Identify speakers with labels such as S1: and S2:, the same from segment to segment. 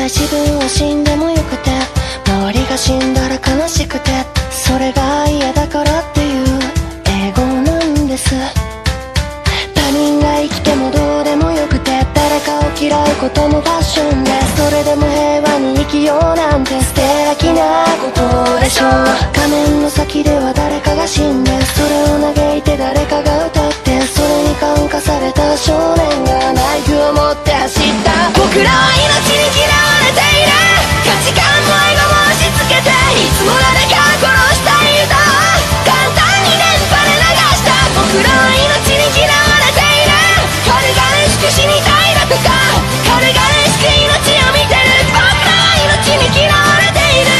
S1: い自分は死んでもよくて、周りが死んだら悲しくて、それが嫌だからっていう英語なんです。他人が生きてもどうでもよくて、誰かを嫌うこともファッションで、それでも平和に生きようなんて素敵なことでしょう。画面の先では誰かが死んで、それを嘆いて誰かが歌って、それに感化された少年がナイフを持って走った。僕らは命に嫌われている、価値観もエゴも押し付けて、いつも誰かを殺したい歌を簡単に電波で流した。僕らは命に嫌われている、軽々しく死にたいだとか、軽々しく命を見てる。僕らは命に嫌われている。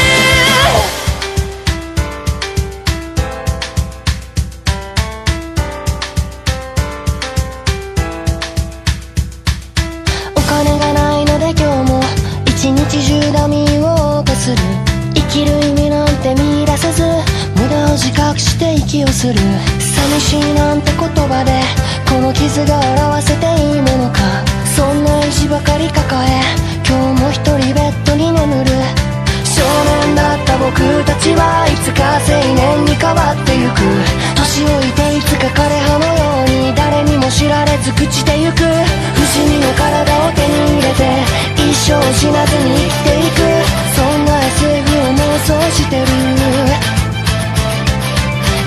S1: お金がないので今日も一日中ダミーを謳歌する。生きる意味なんて見出せず、無駄を自覚して息をする。寂しいなんて言葉でこの傷が表せていいものか。そんな意地ばかり抱え、今日も一人ベッドに眠る。少年だった僕たちはいつか青年に変わってゆく。年老いていつか枯葉のように誰にも知られず朽ちてゆく。不死身の体を手に入れて一生死なずに生きていく。そんな SF を妄想してる。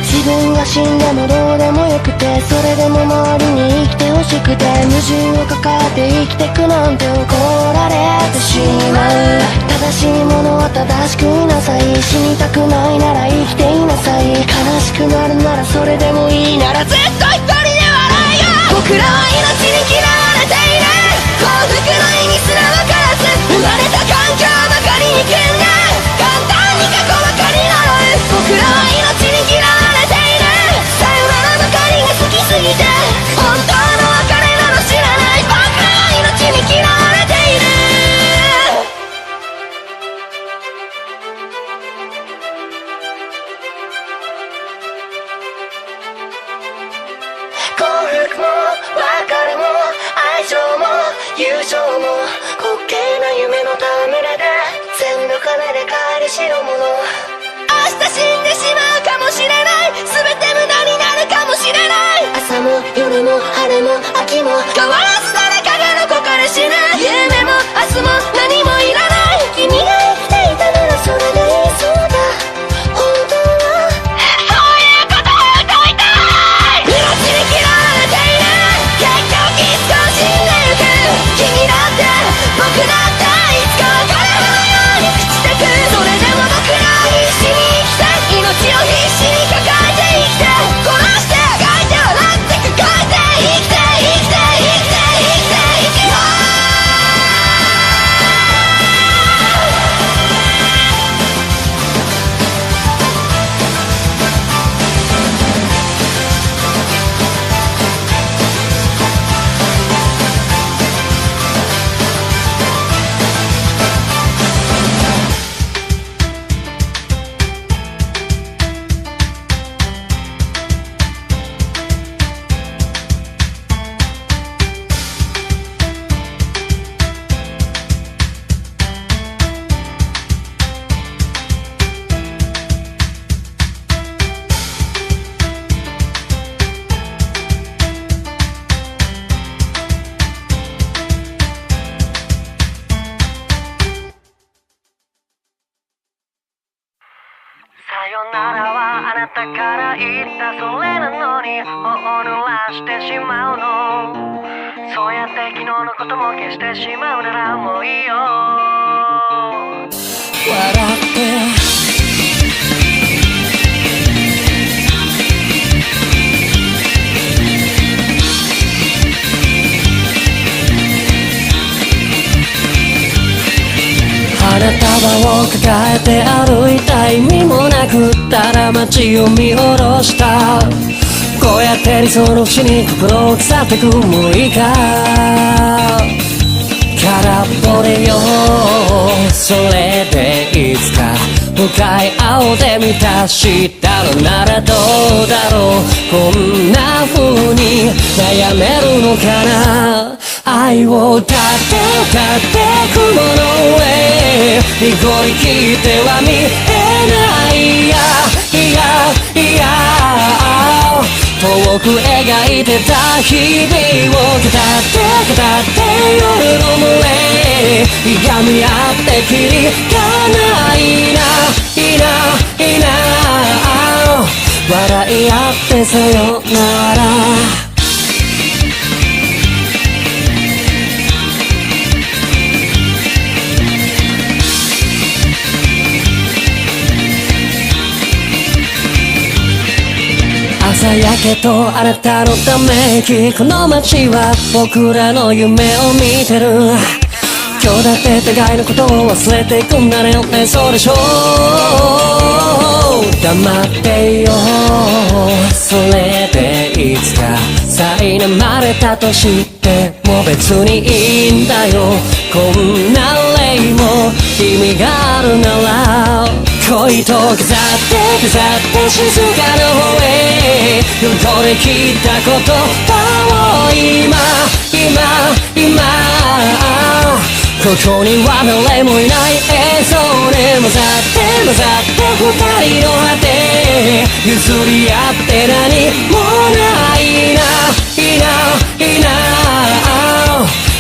S1: 自分が死んでもどうでもよくて、それでも周りに生きてほしくて、矛盾を抱えて生きてくなんて怒られてしまう。正しいものは正しくいなさい。死にたくないなら生きていなさい。悲しくなるならそれでもいいならずっと一人で笑いが。僕らは命に嫌われている、幸福の意味すら分からず、生まれた環境ばかりに組んで簡単に過去ばかり呪う。僕らは命に嫌われている、さよならばかりが好きすぎて本当の別れなの知らない。僕らは命に嫌われている。幸福も別れも愛情も友情も滑稽な夢の戯れで、全部金で買える代物。明日死んでしまうかもしれない、全て無駄になるかもしれない。朝も夜も晴れも秋も変わらず誰かがどこかで死ぬ。夢も明日も何もいらない。君が生きていたならそれでいいそうだ。本当はそういうことを歌いたい。命に嫌われている、結局いつか死んでゆく。君だって僕だっていつか別れのように朽ちてく。それでも僕らは必死に生きて、命を必死に抱えて生きて、殺して書いて笑って抱えて生きて生きて生きて生きて生きよう。さよならはあなたから言ったそれなのに、頬を濡らしてしまうの。そうやって昨日のことも消してしまうならもういいよ。笑って花束を抱えて歩いた意味もなく、ただ街を見下ろした。こうやって理想の淵に心を伝ってくもういいか。空っぽでよ、それでいつか向かい合うてみた。したのならどうだろう、こんな風に悩めるのかな。愛を歌って歌って雲の上
S2: 濁りきっては見えない。いやいやいや遠く描いてた日々を語って夜の群れいがみ合ってきりがないないな笑い合ってさよなら。朝焼けとあなたのため息この街は僕らの夢を見てる。今日だって互いのことを忘れていくんだね。そうでしょう。黙ってよそれでいつか苛まれたとしても別にいいんだよ。こんな例も意味があるなら恋と飾って静かな方へ夜で聞いた言葉を今ここには誰もいない映像で混ざって二人の果て譲り合って何もない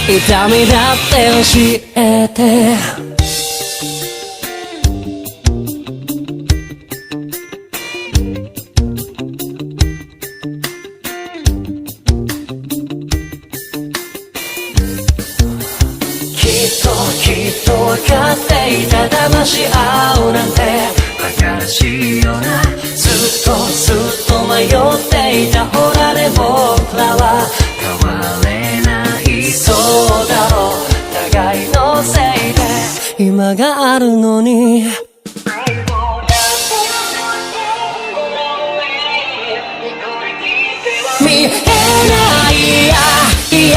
S2: 痛みだって教えて。きっと分かっていた騙し合うなんて馬鹿らしいよな。ずっと迷っていたほらね僕らは変われないそうだろう互いのせいで今があるのに見えないいや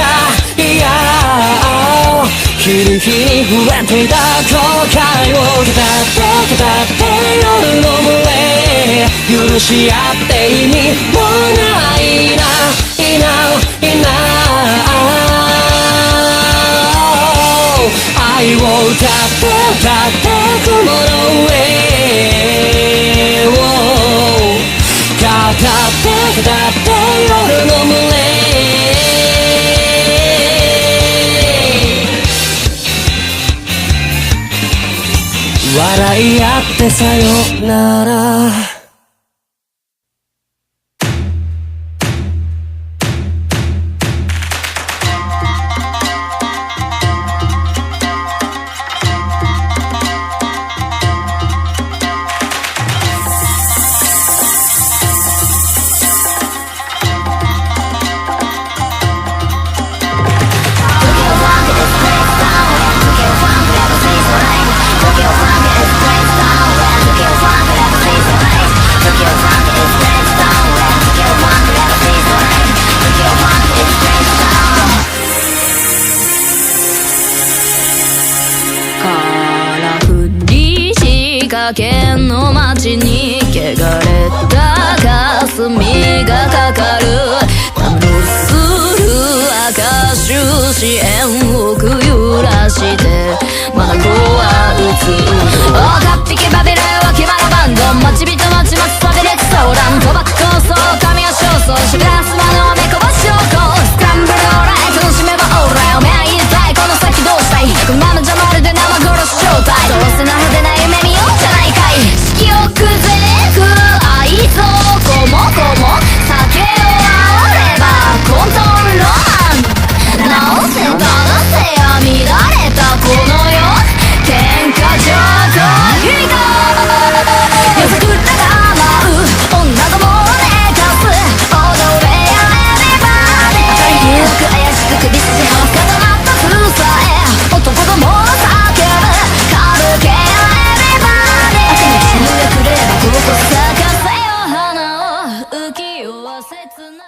S2: 日に日に増えていた後悔を語って夜の群れ許し合って意味もない愛を歌って雲の上を語って夜の群れ笑い合ってさよなら。
S3: 崖の街に汚れた霞がかかるたむろする赤収支円億揺らしてまだ子は打つおかっぴけバビルは決まらバンド待ち人待ちますサビレクソーラン賭博構想神谷焦燥シグラスマのめこばし証拠スクランブルオーライ楽しめばオーライおめえ言いたいこの先どうしたいこのままじゃまるで生殺し状態どうせな派手な夢見ようじゃないかい色欲ぜく愛憎こも酒を煽ればコントロマン直せ正せや乱れたこの世喧嘩上等響こ夜桜が舞う女どもを寝かす踊れやエビバーデー明るく怪しく首筋合わせ固まった風さえ男どもを叫ぶ歌舞伎やエビバーデー赤の血のくればここ咲かせよ花を浮世は切な